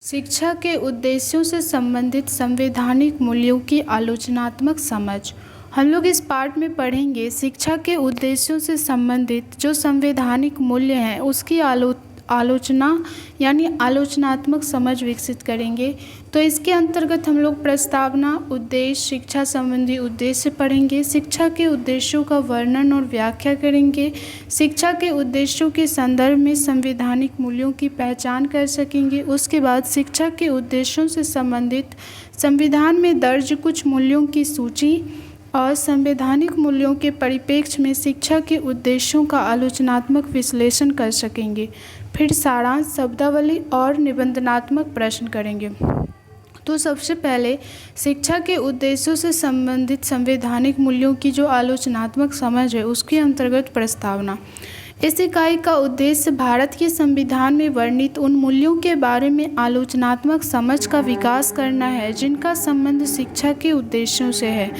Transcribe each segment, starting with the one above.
शिक्षा के उद्देश्यों से संबंधित संवैधानिक मूल्यों की आलोचनात्मक समझ। हम लोग इस पार्ट में पढ़ेंगे शिक्षा के उद्देश्यों से संबंधित जो संवैधानिक मूल्य हैं उसकी आलोचना यानी आलोचनात्मक समझ विकसित करेंगे। तो इसके अंतर्गत हम लोग प्रस्तावना, उद्देश्य, शिक्षा संबंधी उद्देश्य पढ़ेंगे। शिक्षा के उद्देश्यों का वर्णन और व्याख्या करेंगे। शिक्षा के उद्देश्यों के संदर्भ में संवैधानिक मूल्यों की पहचान कर सकेंगे। उसके बाद शिक्षा के उद्देश्यों से संबंधित संविधान में दर्ज कुछ मूल्यों की सूची और संवैधानिक मूल्यों के परिप्रेक्ष्य में शिक्षा के उद्देश्यों का आलोचनात्मक विश्लेषण कर सकेंगे। फिर सारांश, शब्दावली और निबंधनात्मक प्रश्न करेंगे। तो सबसे पहले शिक्षा के उद्देश्यों से संबंधित संवैधानिक मूल्यों की जो आलोचनात्मक समझ है उसके अंतर्गत प्रस्तावना। इस इकाई का उद्देश्य भारत के संविधान में वर्णित उन मूल्यों के बारे में आलोचनात्मक समझ का विकास करना है जिनका संबंध शिक्षा के उद्देश्यों से है।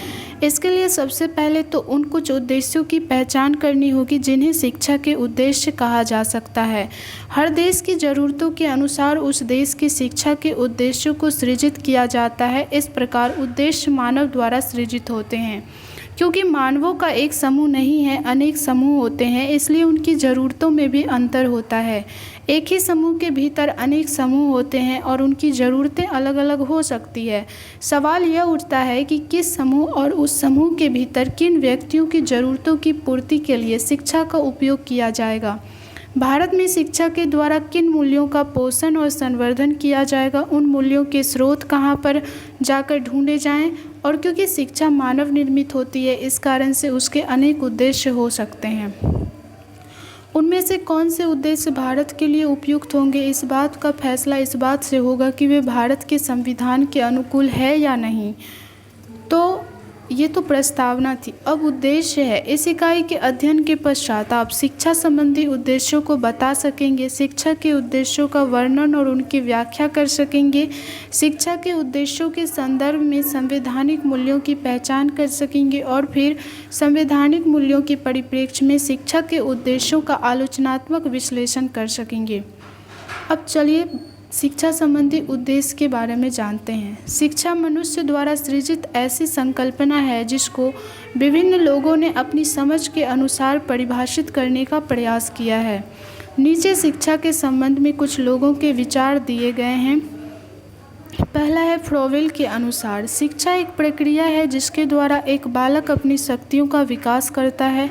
इसके लिए सबसे पहले तो उन कुछ उद्देश्यों की पहचान करनी होगी जिन्हें शिक्षा के उद्देश्य कहा जा सकता है। हर देश की ज़रूरतों के अनुसार उस देश की शिक्षा के उद्देश्यों को सृजित किया जाता है। इस प्रकार उद्देश्य मानव द्वारा सृजित होते हैं। क्योंकि मानवों का एक समूह नहीं है, अनेक समूह होते हैं, इसलिए उनकी ज़रूरतों में भी अंतर होता है। एक ही समूह के भीतर अनेक समूह होते हैं और उनकी ज़रूरतें अलग अलग हो सकती है। सवाल यह उठता है कि किस समूह और उस समूह के भीतर किन व्यक्तियों की ज़रूरतों की पूर्ति के लिए शिक्षा का उपयोग किया जाएगा। भारत में शिक्षा के द्वारा किन मूल्यों का पोषण और संवर्धन किया जाएगा, उन मूल्यों के स्रोत कहाँ पर जाकर ढूंढे जाएं। और क्योंकि शिक्षा मानव निर्मित होती है, इस कारण से उसके अनेक उद्देश्य हो सकते हैं। उनमें से कौन से उद्देश्य भारत के लिए उपयुक्त होंगे, इस बात का फैसला इस बात से होगा कि वे भारत के संविधान के अनुकूल है या नहीं। तो ये तो प्रस्तावना थी। अब उद्देश्य है। इस इकाई के अध्ययन के पश्चात आप शिक्षा संबंधी उद्देश्यों को बता सकेंगे, शिक्षा के उद्देश्यों का वर्णन और उनकी व्याख्या कर सकेंगे, शिक्षा के उद्देश्यों के संदर्भ में संवैधानिक मूल्यों की पहचान कर सकेंगे और फिर संवैधानिक मूल्यों के परिप्रेक्ष्य में शिक्षा के उद्देश्यों का आलोचनात्मक विश्लेषण कर सकेंगे। अब चलिए शिक्षा संबंधी उद्देश्य के बारे में जानते हैं। शिक्षा मनुष्य द्वारा सृजित ऐसी संकल्पना है जिसको विभिन्न लोगों ने अपनी समझ के अनुसार परिभाषित करने का प्रयास किया है। नीचे शिक्षा के संबंध में कुछ लोगों के विचार दिए गए हैं। पहला है फ्रोवेल के अनुसार शिक्षा एक प्रक्रिया है जिसके द्वारा एक बालक अपनी शक्तियों का विकास करता है।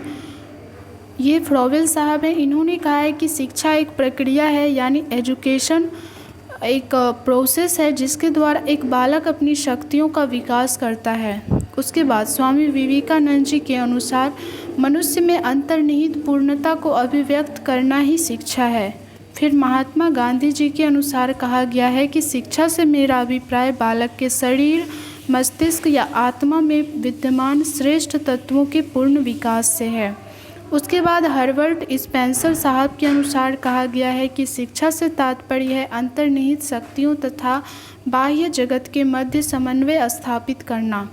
ये फ्रोवेल साहब हैं। इन्होंने कहा है कि शिक्षा एक प्रक्रिया है, यानी एजुकेशन एक प्रोसेस है जिसके द्वारा एक बालक अपनी शक्तियों का विकास करता है। उसके बाद स्वामी विवेकानंद जी के अनुसार मनुष्य में अंतर्निहित पूर्णता को अभिव्यक्त करना ही शिक्षा है। फिर महात्मा गांधी जी के अनुसार कहा गया है कि शिक्षा से मेरा अभिप्राय बालक के शरीर, मस्तिष्क या आत्मा में विद्यमान श्रेष्ठ तत्वों के पूर्ण विकास से है। उसके बाद हर्बर्ट स्पेंसर साहब के अनुसार कहा गया है कि शिक्षा से तात्पर्य है अंतर्निहित शक्तियों तथा बाह्य जगत के मध्य समन्वय स्थापित करना।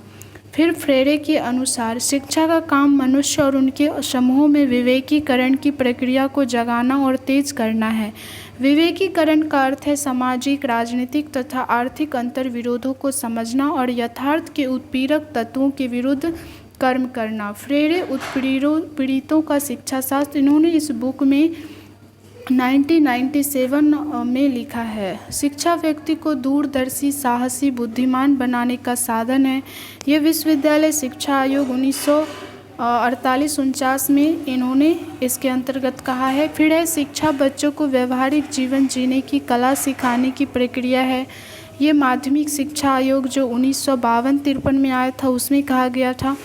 फिर फ्रेरे के अनुसार शिक्षा का काम मनुष्य और उनके समूहों में विवेकीकरण की प्रक्रिया को जगाना और तेज करना है। विवेकीकरण का अर्थ है सामाजिक, राजनीतिक तथा आर्थिक अंतर्विरोधों को समझना और यथार्थ के उत्पीड़क तत्वों के विरुद्ध कर्म करना। फ्रेरे उत्पीड़ितों का शिक्षा शास्त्र, इन्होंने इस बुक में 1997 में लिखा है। शिक्षा व्यक्ति को दूरदर्शी, साहसी, बुद्धिमान बनाने का साधन है। ये विश्वविद्यालय शिक्षा आयोग 1948-49 में इन्होंने इसके अंतर्गत कहा है। फिर है शिक्षा बच्चों को व्यवहारिक जीवन जीने की कला सिखाने की प्रक्रिया है। ये माध्यमिक शिक्षा आयोग जो 1952-53 में आया था उसमें कहा गया था।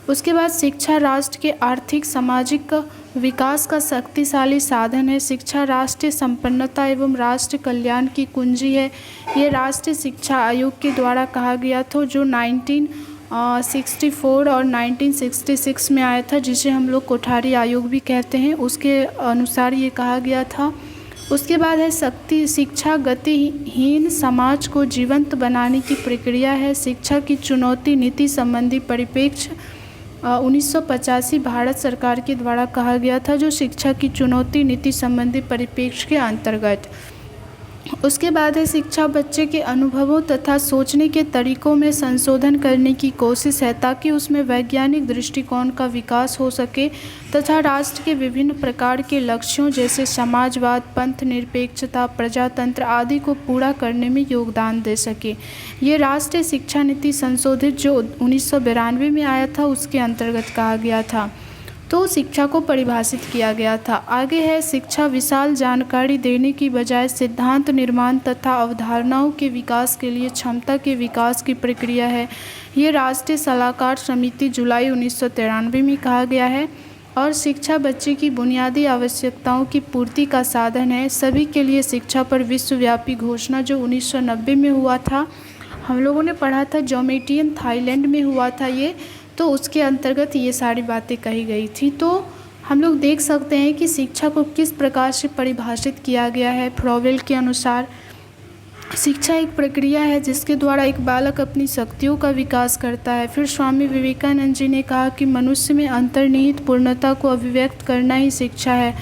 उसके बाद शिक्षा राष्ट्र के आर्थिक सामाजिक विकास का शक्तिशाली साधन है। शिक्षा राष्ट्रीय संपन्नता एवं राष्ट्र कल्याण की कुंजी है। ये राष्ट्रीय शिक्षा आयोग के द्वारा कहा गया था जो 1964 और 1966 में आया था, जिसे हम लोग कोठारी आयोग भी कहते हैं। उसके अनुसार ये कहा गया था। उसके बाद है शिक्षा गतिहीन समाज को जीवंत बनाने की प्रक्रिया है। शिक्षा की चुनौती नीति संबंधी परिप्रेक्ष्य 1985 भारत सरकार के द्वारा कहा गया था, जो शिक्षा की चुनौती नीति संबंधी परिप्रेक्ष्य के अंतर्गत उसके बाद है शिक्षा बच्चे के अनुभवों तथा सोचने के तरीकों में संशोधन करने की कोशिश है ताकि उसमें वैज्ञानिक दृष्टिकोण का विकास हो सके तथा राष्ट्र के विभिन्न प्रकार के लक्ष्यों जैसे समाजवाद, पंथ निरपेक्षता, प्रजातंत्र आदि को पूरा करने में योगदान दे सके। ये राष्ट्रीय शिक्षा नीति संशोधित जो 1992 में आया था उसके अंतर्गत कहा गया था। तो शिक्षा को परिभाषित किया गया था। आगे है शिक्षा विशाल जानकारी देने की बजाय सिद्धांत निर्माण तथा अवधारणाओं के विकास के लिए क्षमता के विकास की प्रक्रिया है। ये राष्ट्रीय सलाहकार समिति जुलाई 1993 में कहा गया है। और शिक्षा बच्चे की बुनियादी आवश्यकताओं की पूर्ति का साधन है। सभी के लिए शिक्षा पर विश्वव्यापी घोषणा जो 1990 में हुआ था, हम लोगों ने पढ़ा था, ज्योमेटियन थाईलैंड में हुआ था ये, तो उसके अंतर्गत ये सारी बातें कही गई थी। तो हम लोग देख सकते हैं कि शिक्षा को किस प्रकार से परिभाषित किया गया है। फ्रॉवेल के अनुसार शिक्षा एक प्रक्रिया है जिसके द्वारा एक बालक अपनी शक्तियों का विकास करता है। फिर स्वामी विवेकानंद जी ने कहा कि मनुष्य में अंतर्निहित पूर्णता को अभिव्यक्त करना ही शिक्षा है।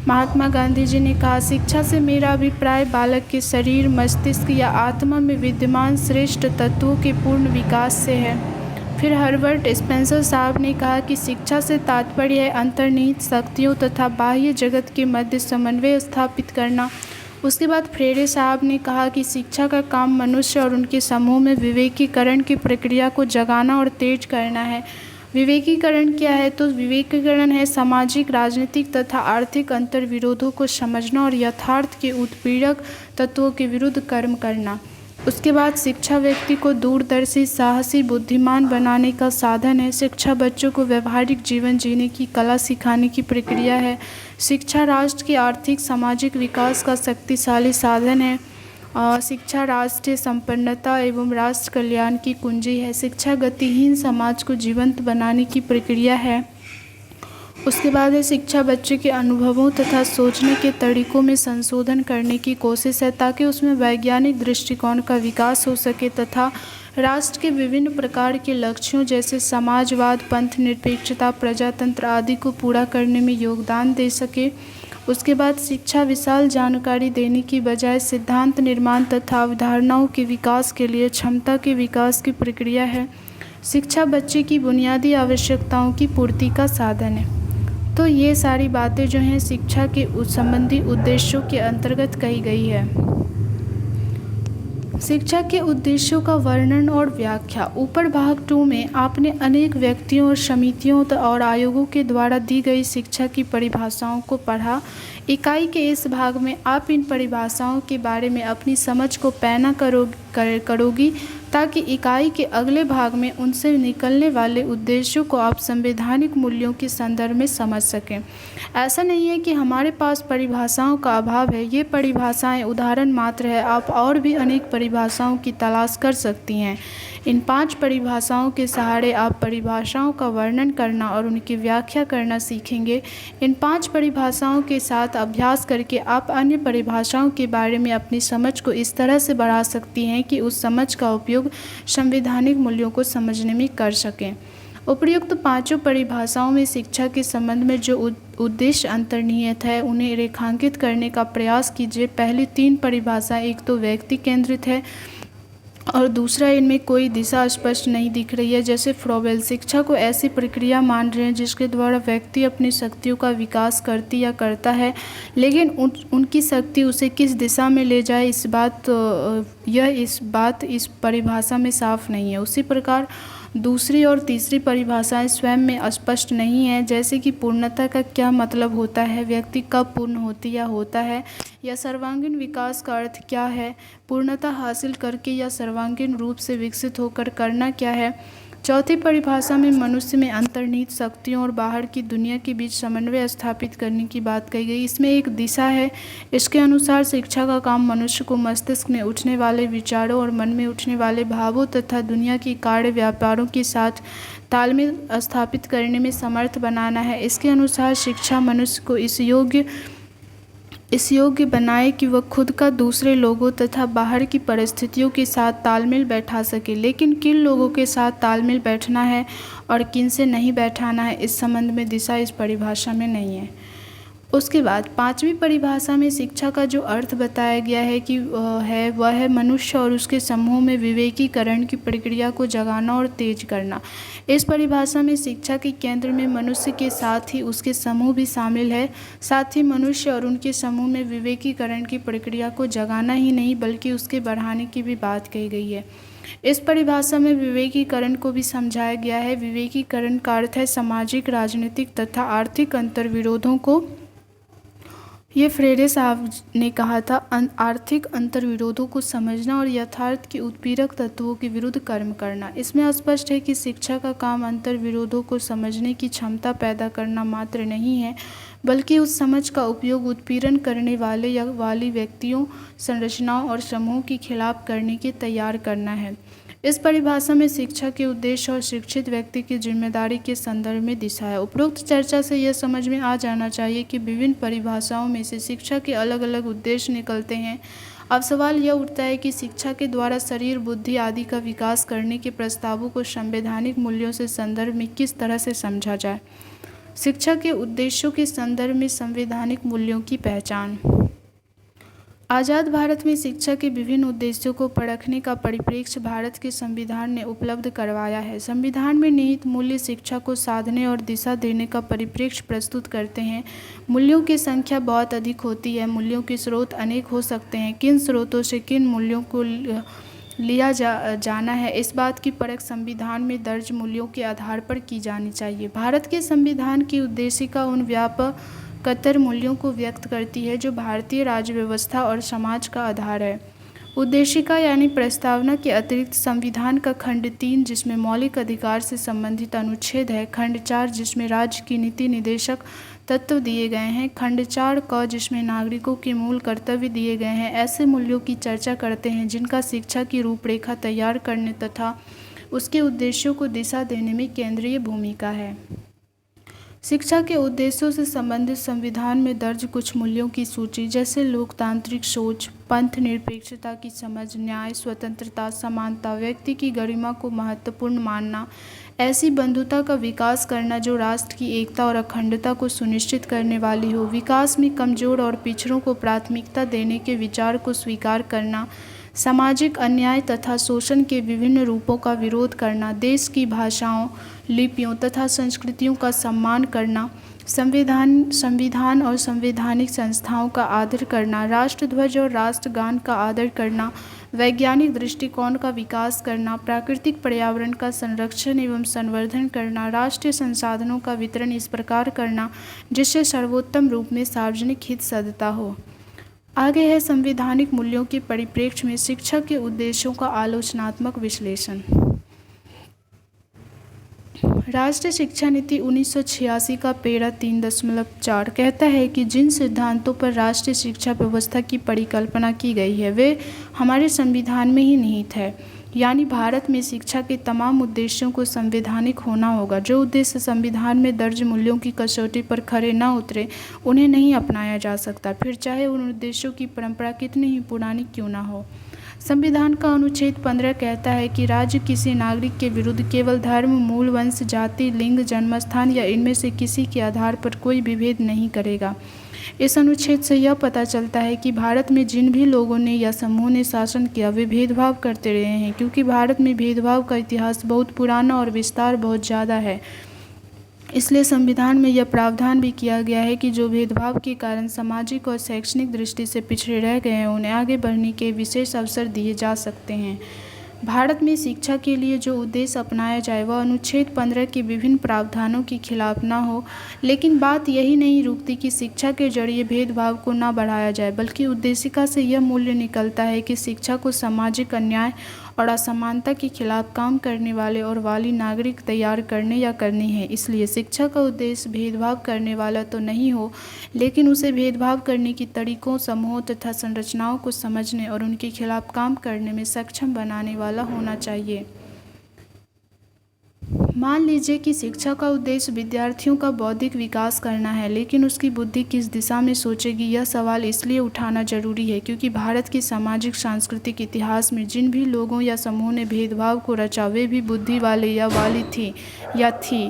महात्मा गांधी जी ने कहा शिक्षा से मेरा अभिप्राय बालक के शरीर, मस्तिष्क या आत्मा में विद्यमान श्रेष्ठ तत्वों के पूर्ण विकास से है। फिर हर्बर्ट स्पेंसर साहब ने कहा कि शिक्षा से तात्पर्य है अंतर्निहित शक्तियों तथा बाह्य जगत के मध्य समन्वय स्थापित करना। उसके बाद फ्रेरे साहब ने कहा कि शिक्षा का काम मनुष्य और उनके समूह में विवेकीकरण की प्रक्रिया को जगाना और तेज करना है। विवेकीकरण क्या है? तो विवेकीकरण है सामाजिक, राजनीतिक तथा आर्थिक अंतर्विरोधों को समझना और यथार्थ के उत्पीड़क तत्वों के विरुद्ध कर्म करना। उसके बाद शिक्षा व्यक्ति को दूरदर्शी, साहसी, बुद्धिमान बनाने का साधन है। शिक्षा बच्चों को व्यवहारिक जीवन जीने की कला सिखाने की प्रक्रिया है। शिक्षा राष्ट्र के आर्थिक, सामाजिक विकास का शक्तिशाली साधन है। शिक्षा राष्ट्रीय संपन्नता एवं राष्ट्र कल्याण की कुंजी है। शिक्षा गतिहीन समाज को जीवंत बनाने की प्रक्रिया है। उसके बाद है शिक्षा बच्चे के अनुभवों तथा सोचने के तरीकों में संशोधन करने की कोशिश है ताकि उसमें वैज्ञानिक दृष्टिकोण का विकास हो सके तथा राष्ट्र के विभिन्न प्रकार के लक्ष्यों जैसे समाजवाद, पंथ निरपेक्षता, प्रजातंत्र आदि को पूरा करने में योगदान दे सके। उसके बाद शिक्षा विशाल जानकारी देने की बजाय सिद्धांत निर्माण तथा अवधारणाओं के विकास के लिए क्षमता के विकास की प्रक्रिया है। शिक्षा बच्चे की बुनियादी आवश्यकताओं की पूर्ति का साधन है। तो ये सारी बातें जो हैं शिक्षा के संबंधी उद्देश्यों के अंतर्गत कही गई है। शिक्षा के उद्देश्यों का वर्णन और व्याख्या। ऊपर भाग 2 में आपने अनेक व्यक्तियों और समितियों और आयोगों के द्वारा दी गई शिक्षा की परिभाषाओं को पढ़ा। इकाई के इस भाग में आप इन परिभाषाओं के बारे में अपनी समझ को पैना करोगी ताकि इकाई के अगले भाग में उनसे निकलने वाले उद्देश्यों को आप संवैधानिक मूल्यों के संदर्भ में समझ सकें। ऐसा नहीं है कि हमारे पास परिभाषाओं का अभाव है, ये परिभाषाएं उदाहरण मात्र है। आप और भी अनेक परिभाषाओं की तलाश कर सकती हैं। इन 5 परिभाषाओं के सहारे आप परिभाषाओं का वर्णन करना और उनकी व्याख्या करना सीखेंगे। इन 5 परिभाषाओं के साथ अभ्यास करके आप अन्य परिभाषाओं के बारे में अपनी समझ को इस तरह से बढ़ा सकती हैं कि उस समझ का उपयोग संवैधानिक मूल्यों को समझने में कर सकें। उपर्युक्त 5 परिभाषाओं में शिक्षा के संबंध में जो उद्देश्य अंतर्निहित है उन्हें रेखांकित करने का प्रयास कीजिए। पहली 3 परिभाषा, एक तो व्यक्ति केंद्रित है और दूसरा इनमें कोई दिशा स्पष्ट नहीं दिख रही है। जैसे फ्रॉवेल शिक्षा को ऐसी प्रक्रिया मान रहे हैं जिसके द्वारा व्यक्ति अपनी शक्तियों का विकास करती या करता है, लेकिन उनकी शक्ति उसे किस दिशा में ले जाए इस बात इस परिभाषा में साफ नहीं है। उसी प्रकार दूसरी और तीसरी परिभाषाएं स्वयं में स्पष्ट नहीं है, जैसे कि पूर्णता का क्या मतलब होता है, व्यक्ति कब पूर्ण होती या होता है, या सर्वांगीण विकास का अर्थ क्या है, पूर्णता हासिल करके या सर्वांगीण रूप से विकसित होकर करना क्या है। चौथी परिभाषा में मनुष्य में अंतर्निहित शक्तियों और बाहर की दुनिया के बीच समन्वय स्थापित करने की बात कही गई। इसमें एक दिशा है। इसके अनुसार शिक्षा का काम मनुष्य को मस्तिष्क में उठने वाले विचारों और मन में उठने वाले भावों तथा दुनिया की कार्य व्यापारों के साथ तालमेल स्थापित करने में समर्थ बनाना है। इसके अनुसार शिक्षा मनुष्य को इस योग्य बनाए कि वह खुद का दूसरे लोगों तथा बाहर की परिस्थितियों के साथ तालमेल बैठा सके। लेकिन किन लोगों के साथ तालमेल बैठना है और किन से नहीं बैठाना है, इस संबंध में दिशा इस परिभाषा में नहीं है। उसके बाद 5वीं परिभाषा में शिक्षा का जो अर्थ बताया गया है कि वह है मनुष्य और उसके समूह में विवेकीकरण की प्रक्रिया को जगाना और तेज करना। इस परिभाषा में शिक्षा के केंद्र में मनुष्य के साथ ही उसके समूह भी शामिल है। साथ ही मनुष्य और उनके समूह में विवेकीकरण की प्रक्रिया को जगाना ही नहीं बल्कि उसके बढ़ाने की भी बात कही गई है। इस परिभाषा में विवेकीकरण को भी समझाया गया है। विवेकीकरण का अर्थ है सामाजिक, राजनीतिक तथा आर्थिक अंतर्विरोधों को, ये फ्रेरे साहब ने कहा था, आर्थिक अंतर्विरोधों को समझना और यथार्थ के उत्पीड़क तत्वों के विरुद्ध कर्म करना। इसमें स्पष्ट है कि शिक्षा का काम अंतर्विरोधों को समझने की क्षमता पैदा करना मात्र नहीं है बल्कि उस समझ का उपयोग उत्पीड़न करने वाले या वाली व्यक्तियों, संरचनाओं और समूहों के खिलाफ करने के तैयार करना है। इस परिभाषा में शिक्षा के उद्देश्य और शिक्षित व्यक्ति की जिम्मेदारी के संदर्भ में दिशा है। उपरोक्त चर्चा से यह समझ में आ जाना चाहिए कि विभिन्न परिभाषाओं में से शिक्षा के अलग अलग उद्देश्य निकलते हैं। अब सवाल यह उठता है कि शिक्षा के द्वारा शरीर, बुद्धि आदि का विकास करने के प्रस्तावों को संवैधानिक मूल्यों से संदर्भ में किस तरह से समझा जाए। शिक्षा के उद्देश्यों के संदर्भ में संवैधानिक मूल्यों की पहचान। आज़ाद भारत में शिक्षा के विभिन्न उद्देश्यों को परखने का परिप्रेक्ष्य भारत के संविधान ने उपलब्ध करवाया है। संविधान में निहित मूल्य शिक्षा को साधने और दिशा देने का परिप्रेक्ष्य प्रस्तुत करते हैं। मूल्यों की संख्या बहुत अधिक होती है। मूल्यों के स्रोत अनेक हो सकते हैं। किन स्रोतों से किन मूल्यों को लिया जाना है, इस बात की परख संविधान में दर्ज मूल्यों के आधार पर की जानी चाहिए। भारत के संविधान की उद्देशिका उन व्यापकतर मूल्यों को व्यक्त करती है जो भारतीय राज्य व्यवस्था और समाज का आधार है। उद्देशिका यानी प्रस्तावना के अतिरिक्त संविधान का खंड 3 जिसमें मौलिक अधिकार से संबंधित अनुच्छेद है, खंड 4 जिसमें राज्य की नीति निर्देशक तत्व दिए गए हैं, खंड 4 क जिसमें नागरिकों के मूल कर्तव्य दिए गए हैं, ऐसे मूल्यों की चर्चा करते हैं जिनका शिक्षा की रूपरेखा तैयार करने तथा उसके उद्देश्यों को दिशा देने में केंद्रीय भूमिका है। शिक्षा के उद्देश्यों से संबंधित संविधान में दर्ज कुछ मूल्यों की सूची जैसे लोकतांत्रिक सोच, पंथ निरपेक्षता की समझ, न्याय, स्वतंत्रता, समानता, व्यक्ति की गरिमा को महत्वपूर्ण मानना, ऐसी बंधुता का विकास करना जो राष्ट्र की एकता और अखंडता को सुनिश्चित करने वाली हो, विकास में कमजोर और पिछड़ों को प्राथमिकता देने के विचार को स्वीकार करना, सामाजिक अन्याय तथा शोषण के विभिन्न रूपों का विरोध करना, देश की भाषाओं, लिपियों तथा संस्कृतियों का सम्मान करना, संविधान और संवैधानिक संस्थाओं का आदर करना, राष्ट्रध्वज और राष्ट्रगान का आदर करना, वैज्ञानिक दृष्टिकोण का विकास करना, प्राकृतिक पर्यावरण का संरक्षण एवं संवर्धन करना, राष्ट्रीय संसाधनों का वितरण इस प्रकार करना जिससे सर्वोत्तम रूप में सार्वजनिक हित सदता हो। आगे है संवैधानिक मूल्यों के परिप्रेक्ष्य में शिक्षा के उद्देश्यों का आलोचनात्मक विश्लेषण। राष्ट्रीय शिक्षा नीति 1986 का पैरा 3.4 कहता है कि जिन सिद्धांतों पर राष्ट्रीय शिक्षा व्यवस्था की परिकल्पना की गई है वे हमारे संविधान में ही निहित है, यानी भारत में शिक्षा के तमाम उद्देश्यों को संवैधानिक होना होगा। जो उद्देश्य संविधान में दर्ज मूल्यों की कसौटी पर खरे न उतरे उन्हें नहीं अपनाया जा सकता, फिर चाहे उन उद्देश्यों की परंपरा कितनी ही पुरानी क्यों न हो। संविधान का अनुच्छेद 15 कहता है कि राज्य किसी नागरिक के विरुद्ध केवल धर्म, मूल, वंश, जाति, लिंग, जन्मस्थान या इनमें से किसी के आधार पर कोई विभेद नहीं करेगा। इस अनुच्छेद से यह पता चलता है कि भारत में जिन भी लोगों ने या समूह ने शासन किया वे भेदभाव करते रहे हैं, क्योंकि भारत में भेदभाव का इतिहास बहुत पुराना और विस्तार बहुत ज़्यादा है। इसलिए संविधान में यह प्रावधान भी किया गया है कि जो भेदभाव के कारण सामाजिक और शैक्षणिक दृष्टि से पिछड़े रह गए हैं उन्हें आगे बढ़ने के विशेष अवसर दिए जा सकते हैं। भारत में शिक्षा के लिए जो उद्देश्य अपनाया जाए वह अनुच्छेद 15 के विभिन्न प्रावधानों के खिलाफ न हो, लेकिन बात यही नहीं रुकती कि शिक्षा के जरिए भेदभाव को न बढ़ाया जाए, बल्कि उद्देशिका से यह मूल्य निकलता है कि शिक्षा को सामाजिक अन्याय और असमानता के खिलाफ काम करने वाले और वाली नागरिक तैयार करने या करनी है। इसलिए शिक्षा का उद्देश्य भेदभाव करने वाला तो नहीं हो, लेकिन उसे भेदभाव करने की तरीकों, समूहों तथा संरचनाओं को समझने और उनके खिलाफ काम करने में सक्षम बनाने वाला होना चाहिए। मान लीजिए कि शिक्षा का उद्देश्य विद्यार्थियों का बौद्धिक विकास करना है, लेकिन उसकी बुद्धि किस दिशा में सोचेगी यह सवाल इसलिए उठाना जरूरी है क्योंकि भारत के सामाजिक सांस्कृतिक इतिहास में जिन भी लोगों या समूह ने भेदभाव को रचा वे भी बुद्धि वाले या वाली थी या थी।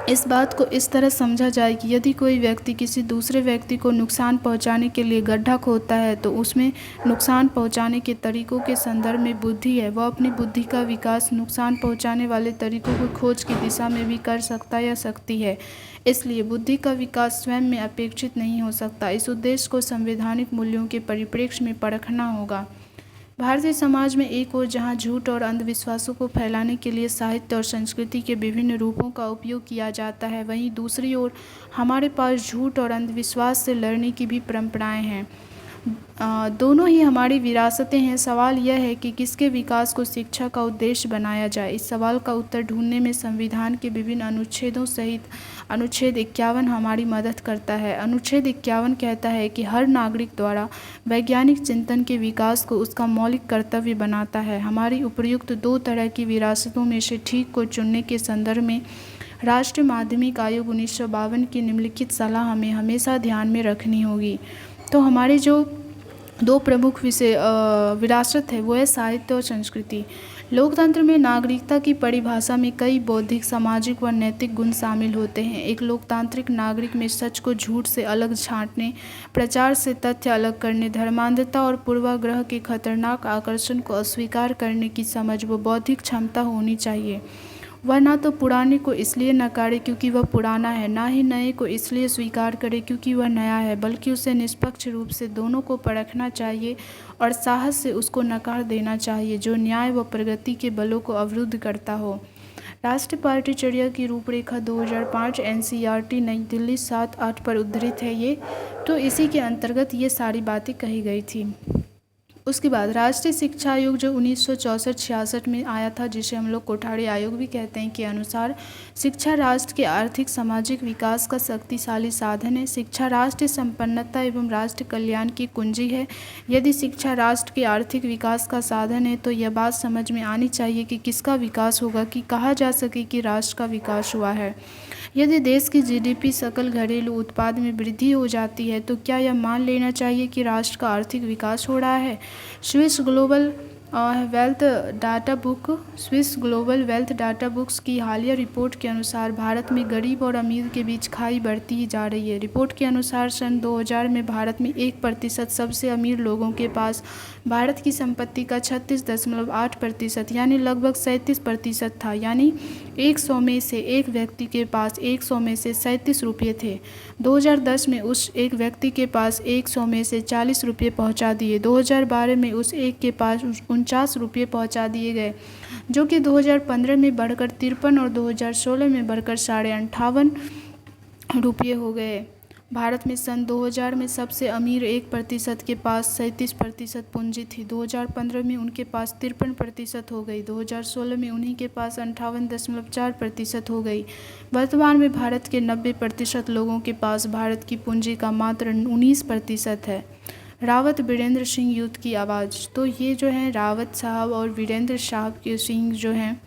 इस बात को इस तरह समझा जाए कि यदि कोई व्यक्ति किसी दूसरे व्यक्ति को नुकसान पहुंचाने के लिए गड्ढा खोदता है तो उसमें नुकसान पहुंचाने के तरीकों के संदर्भ में बुद्धि है, वह अपनी बुद्धि का विकास नुकसान पहुंचाने वाले तरीकों को खोज की दिशा में भी कर सकता या सकती है। इसलिए बुद्धि का विकास स्वयं में अपेक्षित नहीं हो सकता। इस उद्देश्य को संवैधानिक मूल्यों के परिप्रेक्ष्य में परखना होगा। भारतीय समाज में एक ओर जहां झूठ और अंधविश्वासों को फैलाने के लिए साहित्य और संस्कृति के विभिन्न रूपों का उपयोग किया जाता है, वहीं दूसरी ओर हमारे पास झूठ और अंधविश्वास से लड़ने की भी परंपराएं हैं। दोनों ही हमारी विरासतें हैं। सवाल यह है कि किसके विकास को शिक्षा का उद्देश्य बनाया जाए। इस सवाल का उत्तर ढूंढने में संविधान के विभिन्न अनुच्छेदों सहित अनुच्छेद 51 हमारी मदद करता है। अनुच्छेद 51 कहता है कि हर नागरिक द्वारा वैज्ञानिक चिंतन के विकास को उसका मौलिक कर्तव्य बनाता है। हमारी उपर्युक्त दो तरह की विरासतों में से ठीक को चुनने के संदर्भ में राष्ट्रीय माध्यमिक आयोग 1952 की निम्नलिखित सलाह हमें हमेशा ध्यान में रखनी होगी। तो हमारे जो दो प्रमुख विरासत है वो है साहित्य और संस्कृति। लोकतंत्र में नागरिकता की परिभाषा में कई बौद्धिक, सामाजिक व नैतिक गुण शामिल होते हैं। एक लोकतांत्रिक नागरिक में सच को झूठ से अलग छांटने, प्रचार से तथ्य अलग करने, धर्मांधता और पूर्वाग्रह के खतरनाक आकर्षण को अस्वीकार करने की समझ व बौद्धिक क्षमता होनी चाहिए। वह ना तो पुराने को इसलिए नकारे क्योंकि वह पुराना है, ना ही नए को इसलिए स्वीकार करे क्योंकि वह नया है, बल्कि उसे निष्पक्ष रूप से दोनों को परखना चाहिए और साहस से उसको नकार देना चाहिए जो न्याय व प्रगति के बलों को अवरुद्ध करता हो। राष्ट्रीय पार्टीचर्या की रूपरेखा 2005 NCERT नई दिल्ली 7/8 पर उद्धृत है ये, तो इसी के अंतर्गत ये सारी बातें कही गई थी। उसके बाद राष्ट्रीय शिक्षा आयोग जो 1964-66 में आया था, जिसे हम लोग कोठारी आयोग भी कहते हैं, के अनुसार शिक्षा राष्ट्र के आर्थिक सामाजिक विकास का शक्तिशाली साधन है। शिक्षा राष्ट्र संपन्नता एवं राष्ट्र कल्याण की कुंजी है। यदि शिक्षा राष्ट्र के आर्थिक विकास का साधन है तो यह बात समझ में आनी चाहिए कि किसका विकास होगा कि कहा जा सके कि राष्ट्र का विकास हुआ है। यदि देश की GDP सकल घरेलू उत्पाद में वृद्धि हो जाती है तो क्या यह मान लेना चाहिए कि राष्ट्र का आर्थिक विकास हो रहा है। Swiss global wealth data books की हालिया रिपोर्ट के अनुसार भारत में गरीब और अमीर के बीच खाई बढ़ती ही जा रही है। रिपोर्ट के अनुसार सन 2000 में भारत में 1% सबसे अमीर लोगों के पास भारत की संपत्ति का 36.8% यानी लगभग 37% था, यानी 100 में से एक व्यक्ति के पास 100 में से 37 रुपये थे। 2010 में उस एक व्यक्ति के पास 100 में से 40 रुपये पहुँचा दिए। 2012 में उस एक के पास 49 रुपये पहुँचा दिए गए, जो कि 2015 में बढ़कर 53 और 2016 में बढ़कर 58.5 रुपये हो गए। भारत में सन 2000 में सबसे अमीर 1% के पास 37% पूंजी थी। 2015 में उनके पास 53% हो गई। 2016 में उन्हीं के पास 58.4% हो गई। वर्तमान में भारत के 90% लोगों के पास भारत की पूंजी का मात्र 19% है। रावत वीरेंद्र सिंह यूथ की आवाज़। तो ये जो है रावत साहब और वीरेंद्र साहब के सिंह जो हैं,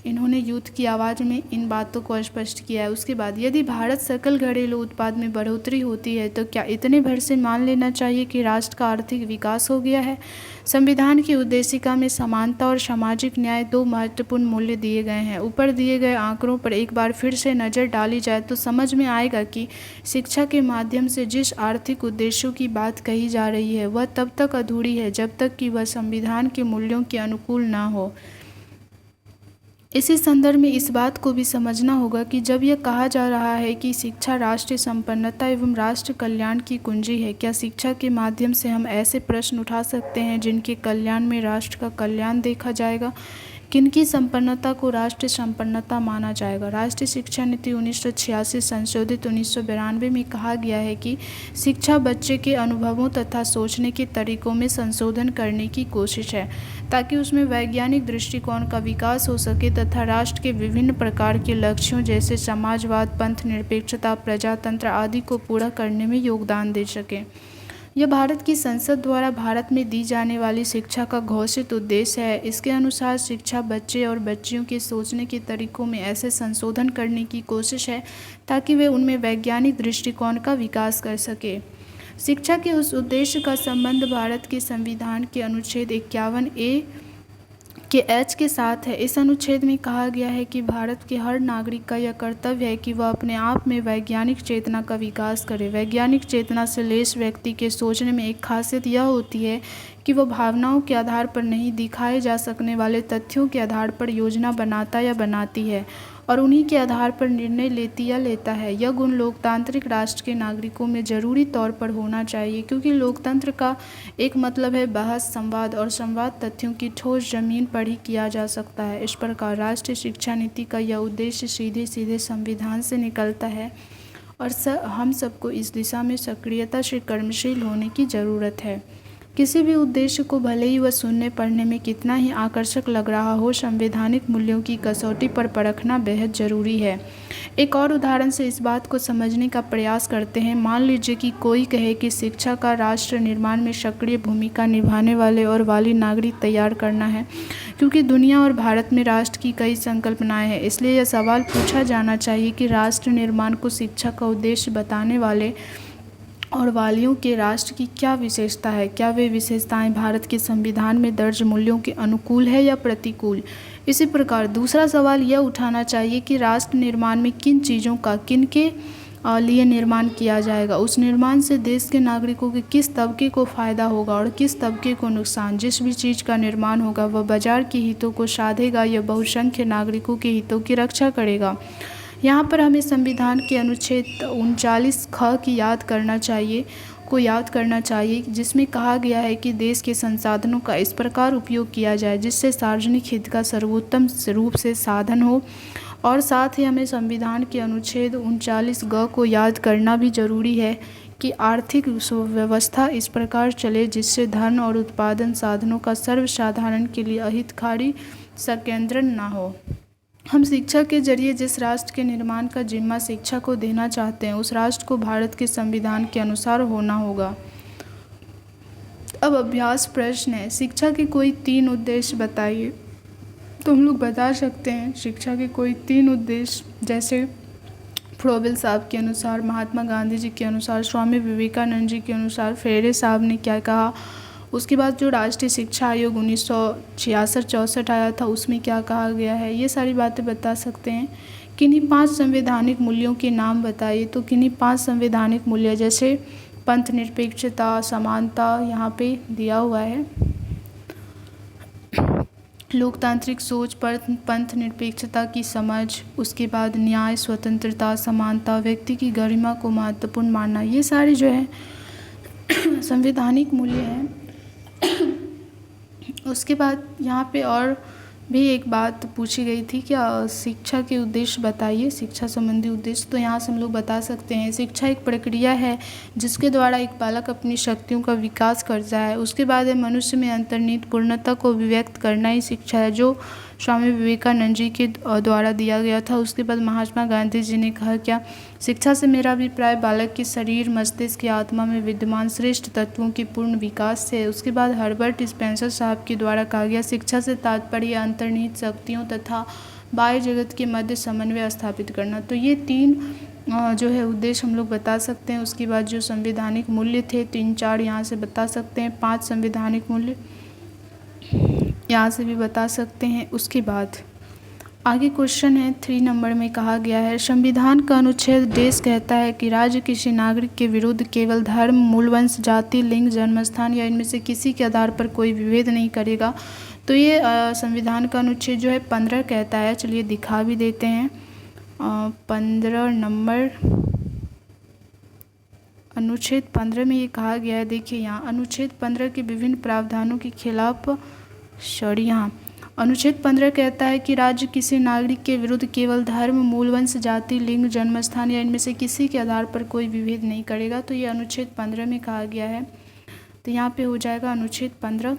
इन्होंने यूथ की आवाज़ में इन बातों को स्पष्ट किया है। उसके बाद यदि भारत सकल घरेलू उत्पाद में बढ़ोतरी होती है तो क्या इतने भर से मान लेना चाहिए कि राष्ट्र का आर्थिक विकास हो गया है। संविधान की उद्देशिका में समानता और सामाजिक न्याय दो महत्वपूर्ण मूल्य दिए गए हैं। ऊपर दिए गए आंकड़ों पर एक बार फिर से नज़र डाली जाए तो समझ में आएगा कि शिक्षा के माध्यम से जिस आर्थिक उद्देश्यों की बात कही जा रही है वह तब तक अधूरी है जब तक कि वह संविधान के मूल्यों के अनुकूल ना हो। इसी संदर्भ में इस बात को भी समझना होगा कि जब यह कहा जा रहा है कि शिक्षा राष्ट्रीय संपन्नता एवं राष्ट्र कल्याण की कुंजी है, क्या शिक्षा के माध्यम से हम ऐसे प्रश्न उठा सकते हैं जिनके कल्याण में राष्ट्र का कल्याण देखा जाएगा। किनकी संपन्नता को राष्ट्रीय संपन्नता माना जाएगा। राष्ट्रीय शिक्षा नीति 1986 संशोधित 1992 में कहा गया है कि शिक्षा बच्चे के अनुभवों तथा सोचने के तरीकों में संशोधन करने की कोशिश है ताकि उसमें वैज्ञानिक दृष्टिकोण का विकास हो सके तथा राष्ट्र के विभिन्न प्रकार के लक्ष्यों जैसे समाजवाद, पंथ निरपेक्षता, प्रजातंत्र आदि को पूरा करने में योगदान दे सके। यह भारत की संसद द्वारा भारत में दी जाने वाली शिक्षा का घोषित उद्देश्य है। इसके अनुसार शिक्षा बच्चे और बच्चियों के सोचने के तरीकों में ऐसे संशोधन करने की कोशिश है ताकि वे उनमें वैज्ञानिक दृष्टिकोण का विकास कर सके। शिक्षा के उस उद्देश्य का संबंध भारत के संविधान के अनुच्छेद 51A के एच के साथ है। इस अनुच्छेद में कहा गया है कि भारत के हर नागरिक का यह कर्तव्य है कि वह अपने आप में वैज्ञानिक चेतना का विकास करे। वैज्ञानिक चेतना से लैस व्यक्ति के सोचने में एक खासियत यह होती है कि वह भावनाओं के आधार पर नहीं, दिखाए जा सकने वाले तथ्यों के आधार पर योजना बनाता या बनाती है और उन्हीं के आधार पर निर्णय लेती या लेता है। यह गुण लोकतांत्रिक राष्ट्र के नागरिकों में जरूरी तौर पर होना चाहिए, क्योंकि लोकतंत्र का एक मतलब है बहस, संवाद, और संवाद तथ्यों की ठोस जमीन पर ही किया जा सकता है। इस प्रकार राष्ट्रीय शिक्षा नीति का यह उद्देश्य सीधे सीधे संविधान से निकलता है और हम सबको इस दिशा में सक्रियता से कर्मशील होने की ज़रूरत है। किसी भी उद्देश्य को भले ही वह सुनने पढ़ने में कितना ही आकर्षक लग रहा हो, संवैधानिक मूल्यों की कसौटी पर परखना बेहद ज़रूरी है। एक और उदाहरण से इस बात को समझने का प्रयास करते हैं। मान लीजिए कि कोई कहे कि शिक्षा का राष्ट्र निर्माण में सक्रिय भूमिका निभाने वाले और वाली नागरिक तैयार करना है, क्योंकि दुनिया और भारत में राष्ट्र की कई संकल्पनाएं हैं। इसलिए यह सवाल पूछा जाना चाहिए कि राष्ट्र निर्माण को शिक्षा का उद्देश्य बताने वाले और वालियों के राष्ट्र की क्या विशेषता है? क्या वे विशेषताएं भारत के संविधान में दर्ज मूल्यों के अनुकूल है या प्रतिकूल? इसी प्रकार दूसरा सवाल यह उठाना चाहिए कि राष्ट्र निर्माण में किन चीज़ों का किनके लिए निर्माण किया जाएगा। उस निर्माण से देश के नागरिकों के किस तबके को फ़ायदा होगा और किस तबके को नुकसान। जिस भी चीज़ का निर्माण होगा वह बाजार के हितों को साधेगा या बहुसंख्य नागरिकों के हितों की रक्षा करेगा। यहाँ पर हमें संविधान के अनुच्छेद 39 ख की याद करना चाहिए, जिसमें कहा गया है कि देश के संसाधनों का इस प्रकार उपयोग किया जाए जिससे सार्वजनिक हित का सर्वोत्तम रूप से साधन हो। और साथ ही हमें संविधान के अनुच्छेद 39 ग को याद करना भी जरूरी है कि आर्थिक व्यवस्था इस प्रकार चले जिससे धन और उत्पादन साधनों का सर्वसाधारण के लिए अहितकारी संकेंद्रण न हो। हम शिक्षा के जरिए जिस राष्ट्र के निर्माण का जिम्मा शिक्षा को देना चाहते हैं, उस राष्ट्र को भारत के संविधान के अनुसार होना होगा। अब अभ्यास प्रश्न है, शिक्षा के कोई 3 उद्देश्य बताइए। तो हम लोग बता सकते हैं शिक्षा के कोई 3 उद्देश्य, जैसे फ्रोबेल साहब के अनुसार, महात्मा गांधी जी के अनुसार, स्वामी विवेकानंद जी के अनुसार, फेरे साहब ने क्या कहा। उसके बाद जो राष्ट्रीय शिक्षा आयोग 1966-64 आया था उसमें क्या कहा गया है, ये सारी बातें बता सकते हैं। किन्हीं 5 संवैधानिक मूल्यों के नाम बताइए। तो किन्हीं 5 संवैधानिक मूल्य, जैसे पंथ निरपेक्षता, समानता, यहाँ पे दिया हुआ है, लोकतांत्रिक सोच पर पंथ निरपेक्षता की समझ, उसके बाद न्याय, स्वतंत्रता, समानता, व्यक्ति की गरिमा को महत्वपूर्ण मानना, ये सारे जो है संवैधानिक मूल्य हैं। उसके बाद यहाँ पे और भी एक बात पूछी गई थी कि शिक्षा के उद्देश्य बताइए, शिक्षा संबंधी उद्देश्य। तो यहाँ से हम लोग बता सकते हैं शिक्षा एक प्रक्रिया है जिसके द्वारा एक बालक अपनी शक्तियों का विकास करता है। उसके बाद है मनुष्य में अंतर्निहित पूर्णता को अभिव्यक्त करना ही शिक्षा है, जो स्वामी विवेकानंद जी के द्वारा दिया गया था। उसके बाद महात्मा गांधी जी ने कहा क्या, शिक्षा से मेरा अभिप्राय बालक के शरीर, मस्तिष्क या आत्मा में विद्यमान श्रेष्ठ तत्वों के पूर्ण विकास से है। उसके बाद हर्बर्ट स्पेंसर साहब के द्वारा कहा गया, शिक्षा से तात्पर्य अंतर्निहित शक्तियों तथा बाह्य जगत के मध्य समन्वय स्थापित करना। तो ये 3 जो है उद्देश्य हम लोग बता सकते हैं। उसके बाद जो संवैधानिक मूल्य थे 3-4 यहाँ से बता सकते हैं, 5 संवैधानिक मूल्य यहाँ से भी बता सकते हैं। उसके बाद आगे क्वेश्चन है 3 नंबर में कहा गया है, संविधान का अनुच्छेद देश कहता है कि राज्य किसी नागरिक के विरुद्ध केवल धर्म, मूल वंश, जाति, लिंग, जन्मस्थान या इनमें से किसी के आधार पर कोई विभेद नहीं करेगा। तो ये संविधान का अनुच्छेद जो है 15 कहता है। चलिए दिखा भी देते हैं। 15 नंबर अनुच्छेद 15 में ये कहा गया है, देखिए यहाँ अनुच्छेद 15 के विभिन्न प्रावधानों के खिलाफ यहाँ अनुच्छेद 15 कहता है कि राज्य किसी नागरिक के विरुद्ध केवल धर्म, मूल वंश, जाति, लिंग, जन्मस्थान या इनमें से किसी के आधार पर कोई विभेद नहीं करेगा। तो ये अनुच्छेद 15 में कहा गया है। तो यहाँ पे हो जाएगा अनुच्छेद 15।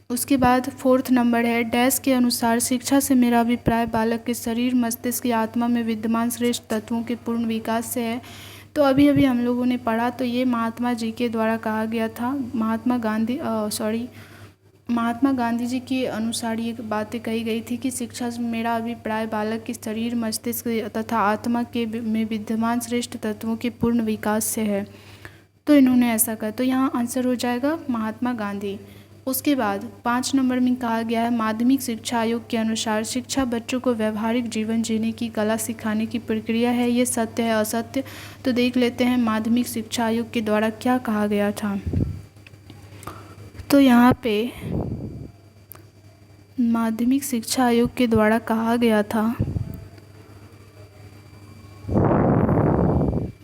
उसके बाद 4th नंबर है, डैश के अनुसार शिक्षा से मेरा अभिप्राय बालक के शरीर, मस्तिष्क या आत्मा में विद्यमान श्रेष्ठ तत्वों के पूर्ण विकास से है। तो अभी हम लोगों ने पढ़ा, तो ये महात्मा जी के द्वारा कहा गया था। महात्मा गांधी जी के अनुसार ये बातें कही गई थी कि शिक्षा से मेरा अभिप्राय बालक के शरीर, मस्तिष्क तथा आत्मा के में विद्यमान श्रेष्ठ तत्वों के पूर्ण विकास से है। तो इन्होंने ऐसा कहा। तो यहाँ आंसर हो जाएगा महात्मा गांधी। उसके बाद 5 नंबर में कहा गया है माध्यमिक शिक्षा आयोग के अनुसार शिक्षा बच्चों को व्यवहारिक जीवन जीने की कला सिखाने की प्रक्रिया है। ये सत्य है असत्य? तो देख लेते हैं माध्यमिक शिक्षा आयोग के द्वारा क्या कहा गया था। तो यहाँ पे माध्यमिक शिक्षा आयोग के द्वारा कहा गया था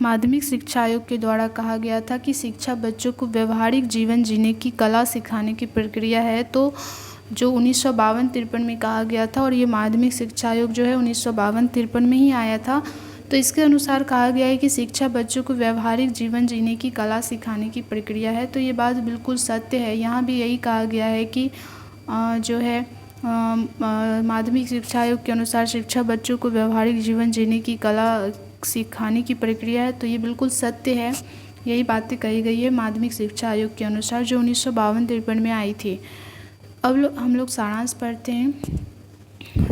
माध्यमिक शिक्षा आयोग के द्वारा कहा गया था कि शिक्षा बच्चों को व्यवहारिक जीवन जीने की कला सिखाने की प्रक्रिया है। तो जो 1952-53 में कहा गया था, और ये माध्यमिक शिक्षा आयोग जो है 1952-53 में ही आया था। तो इसके अनुसार कहा गया है कि शिक्षा बच्चों को व्यवहारिक जीवन जीने की कला सिखाने की प्रक्रिया है। तो ये बात बिल्कुल सत्य है। यहाँ भी यही कहा गया है कि जो है माध्यमिक शिक्षा आयोग के अनुसार शिक्षा बच्चों को व्यवहारिक जीवन जीने की कला सिखाने की प्रक्रिया है। तो ये बिल्कुल सत्य है। यही बातें कही गई है माध्यमिक शिक्षा आयोग के अनुसार जो 1952-53 में आई थी। अब हम लोग सारांश पढ़ते हैं।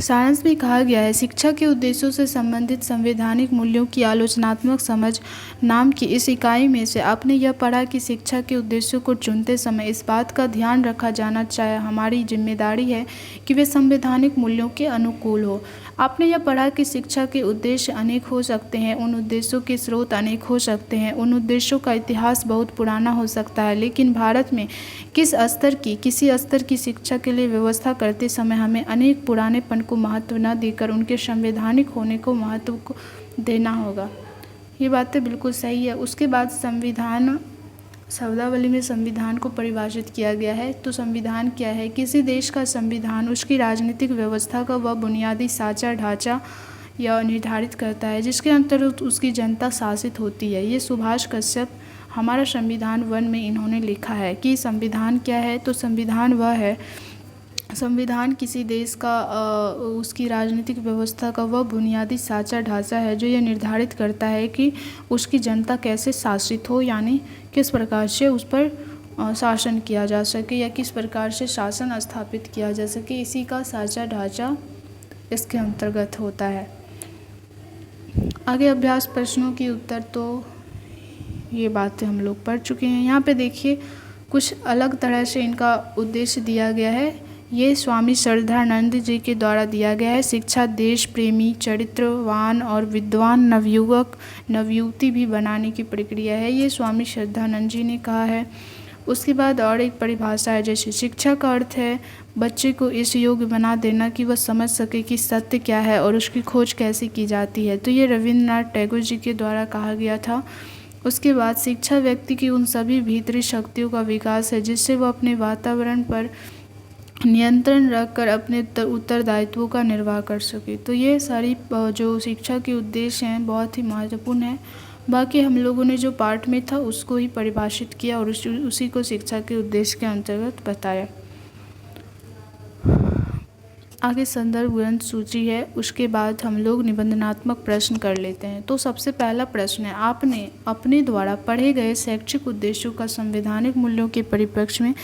सारांश में कहा गया है शिक्षा के उद्देश्यों से संबंधित संवैधानिक मूल्यों की आलोचनात्मक समझ नाम की इस इकाई में से आपने यह पढ़ा कि शिक्षा के उद्देश्यों को चुनते समय इस बात का ध्यान रखा जाना चाहिए हमारी जिम्मेदारी है कि वे संवैधानिक मूल्यों के अनुकूल हो। आपने यह पढ़ा कि शिक्षा के उद्देश्य अनेक हो सकते हैं, उन उद्देश्यों के स्रोत अनेक हो सकते हैं, उन उद्देश्यों का इतिहास बहुत पुराना हो सकता है, लेकिन भारत में किसी स्तर की शिक्षा के लिए व्यवस्था करते समय हमें अनेक पुरानेपन को महत्व न देकर उनके संवैधानिक होने को महत्व को देना होगा। ये बातें बिल्कुल सही है। उसके बाद संविधान शब्दावली में संविधान को परिभाषित किया गया है। तो संविधान क्या है? किसी देश का संविधान उसकी राजनीतिक व्यवस्था का वह बुनियादी साँचा ढांचा या निर्धारित करता है जिसके अंतर्गत उसकी जनता शासित होती है। ये सुभाष कश्यप हमारा संविधान 1 में इन्होंने लिखा है कि संविधान क्या है। तो संविधान वह है, संविधान किसी देश का उसकी राजनीतिक व्यवस्था का वह बुनियादी साँचा ढांचा है जो यह निर्धारित करता है कि उसकी जनता कैसे शासित हो, यानी किस प्रकार से उस पर शासन किया जा सके या किस प्रकार से शासन स्थापित किया जा सके। इसी का साँचा ढांचा इसके अंतर्गत होता है। आगे अभ्यास प्रश्नों की उत्तर तो ये बातें हम लोग पढ़ चुके हैं। यहाँ पे देखिए कुछ अलग तरह से इनका उद्देश्य दिया गया है। ये स्वामी श्रद्धानंद जी के द्वारा दिया गया है। शिक्षा देश प्रेमी, चरित्रवान और विद्वान नवयुवक नवयुवती भी बनाने की प्रक्रिया है। ये स्वामी श्रद्धानंद जी ने कहा है। उसके बाद और एक परिभाषा है, जैसे शिक्षा का अर्थ है बच्चे को इस योग्य बना देना कि वह समझ सके कि सत्य क्या है और उसकी खोज कैसे की जाती है। तो ये रविंद्रनाथ टैगोर जी के द्वारा कहा गया था। उसके बाद शिक्षा व्यक्ति की उन सभी भीतरी शक्तियों का विकास है जिससे वह अपने वातावरण पर नियंत्रण रखकर अपने उत्तरदायित्वों का निर्वाह कर सके। तो ये सारी जो शिक्षा के उद्देश्य हैं बहुत ही महत्वपूर्ण है। बाकी हम लोगों ने जो पार्ट में था उसको ही परिभाषित किया और उसी को शिक्षा के उद्देश्य के अंतर्गत बताया। आगे संदर्भ ग्रंथ सूची है, उसके बाद हम लोग निबंधनात्मक प्रश्न कर लेते हैं। तो सबसे पहला प्रश्न है, आपने अपने द्वारा पढ़े गए शैक्षिक उद्देश्यों का संवैधानिक मूल्यों के परिप्रेक्ष्य में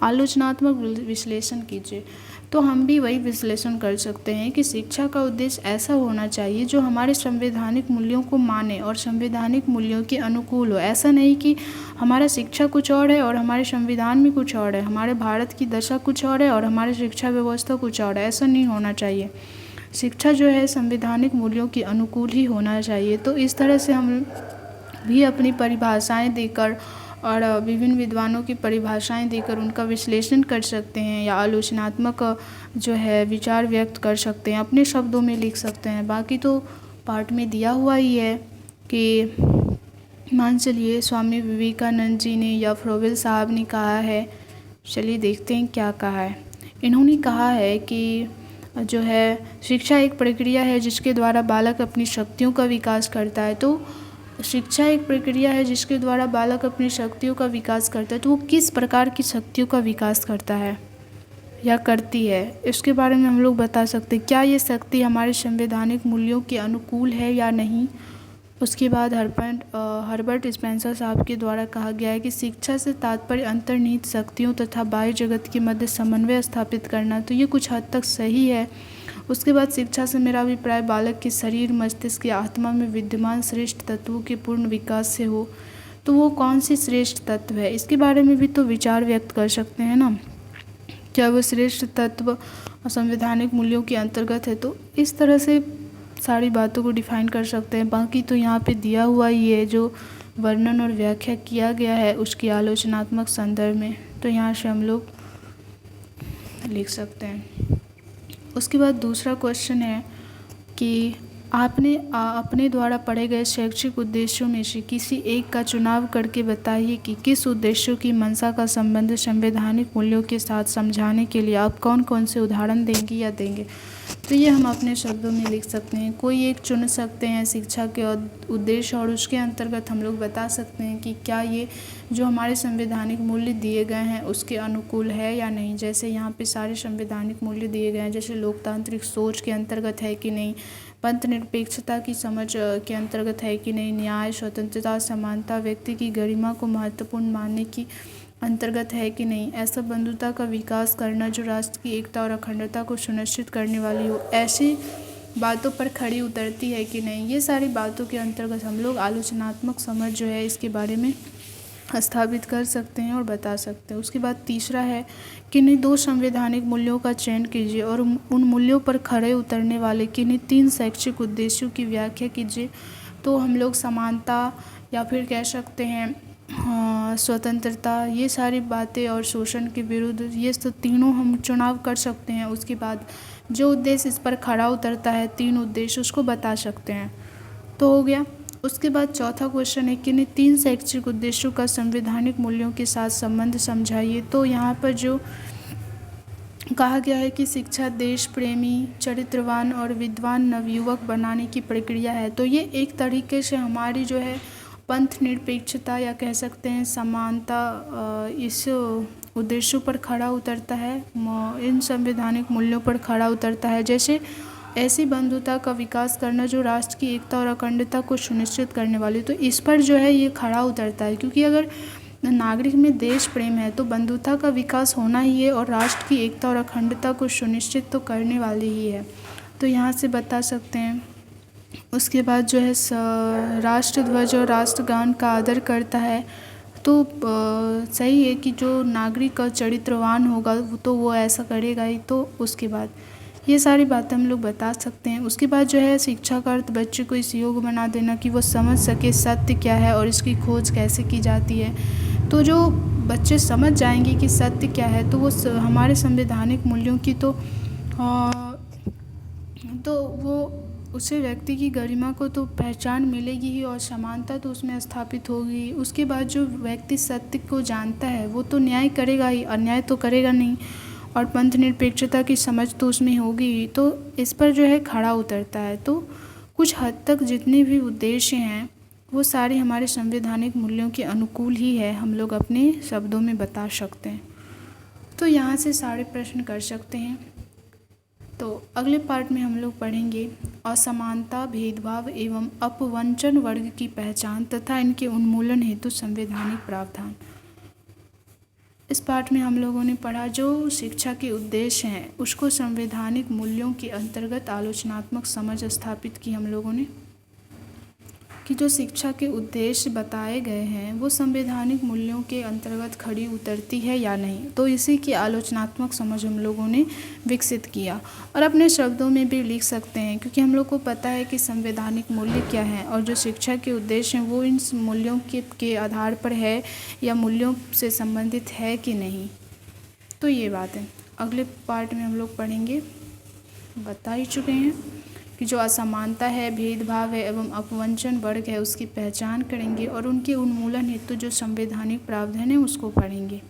आलोचनात्मक विश्लेषण कीजिए। तो हम भी वही विश्लेषण कर सकते हैं कि शिक्षा का उद्देश्य ऐसा होना चाहिए जो हमारे संवैधानिक मूल्यों को माने और संवैधानिक मूल्यों के अनुकूल हो। ऐसा नहीं कि हमारा शिक्षा कुछ और है और हमारे संविधान में कुछ और है, हमारे भारत की दशा कुछ और है और हमारी शिक्षा व्यवस्था कुछ और है। ऐसा नहीं होना चाहिए। शिक्षा जो है संवैधानिक मूल्यों के अनुकूल ही होना चाहिए। तो इस तरह से हम भी अपनी परिभाषाएं देकर और विभिन्न विद्वानों की परिभाषाएं देकर उनका विश्लेषण कर सकते हैं या आलोचनात्मक जो है विचार व्यक्त कर सकते हैं, अपने शब्दों में लिख सकते हैं। बाकी तो पाठ में दिया हुआ ही है कि मान चलिए स्वामी विवेकानंद जी ने या फ्रोवेल साहब ने कहा है। चलिए देखते हैं क्या कहा है। इन्होंने कहा है कि जो है शिक्षा एक प्रक्रिया है जिसके द्वारा बालक अपनी शक्तियों का विकास करता है। तो शिक्षा एक प्रक्रिया है जिसके द्वारा बालक अपनी शक्तियों का विकास करता है। तो वो किस प्रकार की शक्तियों का विकास करता है या करती है, इसके बारे में हम लोग बता सकते हैं। क्या ये शक्ति हमारे संवैधानिक मूल्यों के अनुकूल है या नहीं। उसके बाद हर्बर्ट स्पेंसर साहब के द्वारा कहा गया है कि शिक्षा से तात्पर्य अंतर्निहित शक्तियों तथा बाह्य जगत के मध्य समन्वय स्थापित करना। तो ये कुछ हद तक सही है। उसके बाद शिक्षा से मेरा अभिप्राय बालक के शरीर, मस्तिष्क या आत्मा में विद्यमान श्रेष्ठ तत्वों के पूर्ण विकास से हो। तो वो कौन सी श्रेष्ठ तत्व है, इसके बारे में भी तो विचार व्यक्त कर सकते हैं ना। क्या वो श्रेष्ठ तत्व और संवैधानिक मूल्यों के अंतर्गत है। तो इस तरह से सारी बातों को डिफाइन कर सकते हैं। बाकी तो यहाँ पे दिया हुआ ही है, जो वर्णन और व्याख्या किया गया है उसकी आलोचनात्मक संदर्भ में, तो यहाँ से हम लोग लिख सकते हैं। उसके बाद दूसरा क्वेश्चन है कि आपने अपने द्वारा पढ़े गए शैक्षिक उद्देश्यों में से किसी एक का चुनाव करके बताइए कि किस उद्देश्यों की मंशा का संबंध संवैधानिक मूल्यों के साथ समझाने के लिए आप कौन कौन से उदाहरण देंगी या देंगे। तो ये हम अपने शब्दों में लिख सकते हैं। कोई एक चुन सकते हैं शिक्षा के उद्देश्य, और उसके अंतर्गत हम लोग बता सकते हैं कि क्या ये जो हमारे संवैधानिक मूल्य दिए गए हैं उसके अनुकूल है या नहीं। जैसे यहाँ पे सारे संवैधानिक मूल्य दिए गए हैं, जैसे लोकतांत्रिक सोच के अंतर्गत है कि नहीं, पंथ निरपेक्षता की समझ के अंतर्गत है कि नहीं, न्याय, स्वतंत्रता, समानता, व्यक्ति की गरिमा को महत्वपूर्ण मानने की अंतर्गत है कि नहीं, ऐसा बंधुता का विकास करना जो राष्ट्र की एकता और अखंडता को सुनिश्चित करने वाली हो, ऐसी बातों पर खड़ी उतरती है कि नहीं। ये सारी बातों के अंतर्गत हम लोग आलोचनात्मक समझ जो है इसके बारे में स्थापित कर सकते हैं और बता सकते हैं। उसके बाद तीसरा है किन्हीं दो संवैधानिक मूल्यों का चयन कीजिए और उन मूल्यों पर खड़े उतरने वाले किन्हीं तीन शैक्षिक उद्देश्यों की व्याख्या कीजिए। तो हम लोग समानता या फिर कह सकते हैं स्वतंत्रता, ये सारी बातें, और शोषण के विरुद्ध, ये तो तीनों हम चुनाव कर सकते हैं। उसके बाद जो उद्देश्य इस पर खड़ा उतरता है, तीन उद्देश्य, उसको बता सकते हैं। तो हो गया। उसके बाद चौथा क्वेश्चन है किन्हीं तीन शैक्षिक उद्देश्यों का संवैधानिक मूल्यों के साथ संबंध समझाइए। तो यहाँ पर जो कहा गया है कि शिक्षा देश प्रेमी, चरित्रवान और विद्वान नवयुवक बनाने की प्रक्रिया है। तो ये एक तरीके से हमारी जो है पंथ निरपेक्षता या कह सकते हैं समानता, इस उद्देश्यों पर खड़ा उतरता है, इन संवैधानिक मूल्यों पर खड़ा उतरता है। जैसे ऐसी बंधुता का विकास करना जो राष्ट्र की एकता और अखंडता को सुनिश्चित करने वाली, तो इस पर जो है ये खड़ा उतरता है। क्योंकि अगर नागरिक में देश प्रेम है तो बंधुता का विकास होना ही है, और राष्ट्र की एकता और अखंडता को सुनिश्चित तो करने वाली ही है। तो यहाँ से बता सकते हैं। उसके बाद जो है राष्ट्रध्वज और राष्ट्रगान का आदर करता है। तो सही है कि जो नागरिक का चरित्रवान होगा तो वो ऐसा करेगा ही। तो उसके बाद ये सारी बातें हम लोग बता सकते हैं। उसके बाद जो है शिक्षा का अर्थ बच्चे को इस योग्य बना देना कि वो समझ सके सत्य क्या है और इसकी खोज कैसे की जाती है। तो जो बच्चे समझ जाएंगे कि सत्य क्या है तो वो हमारे संवैधानिक मूल्यों की तो वो उसे व्यक्ति की गरिमा को तो पहचान मिलेगी ही, और समानता तो उसमें स्थापित होगी। उसके बाद जो व्यक्ति सत्य को जानता है वो तो न्याय करेगा ही, अन्याय तो करेगा नहीं, और पंथ निरपेक्षता की समझ तो उसमें होगी ही। तो इस पर जो है खड़ा उतरता है। तो कुछ हद तक जितने भी उद्देश्य हैं वो सारे हमारे संवैधानिक मूल्यों के अनुकूल ही है, हम लोग अपने शब्दों में बता सकते हैं। तो यहाँ से सारे प्रश्न कर सकते हैं। तो अगले पार्ट में हम लोग पढ़ेंगे असमानता, भेदभाव एवं अपवंचन वर्ग की पहचान तथा इनके उन्मूलन हेतु संवैधानिक प्रावधान। इस पाठ में हम लोगों ने पढ़ा जो शिक्षा के उद्देश्य हैं उसको संवैधानिक मूल्यों के अंतर्गत आलोचनात्मक समझ स्थापित की हम लोगों ने, कि जो शिक्षा के उद्देश्य बताए गए हैं वो संवैधानिक मूल्यों के अंतर्गत खड़ी उतरती है या नहीं। तो इसी की आलोचनात्मक समझ हम लोगों ने विकसित किया और अपने शब्दों में भी लिख सकते हैं, क्योंकि हम लोग को पता है कि संवैधानिक मूल्य क्या है और जो शिक्षा के उद्देश्य हैं वो इन मूल्यों के आधार पर है या मूल्यों से संबंधित है कि नहीं। तो ये बात है। अगले पार्ट में हम लोग पढ़ेंगे, बता ही चुके हैं कि जो असमानता है, भेदभाव है एवं अपवंचन वर्ग है उसकी पहचान करेंगे और उनके उन्मूलन हेतु जो संवैधानिक प्रावधान है उसको पढ़ेंगे।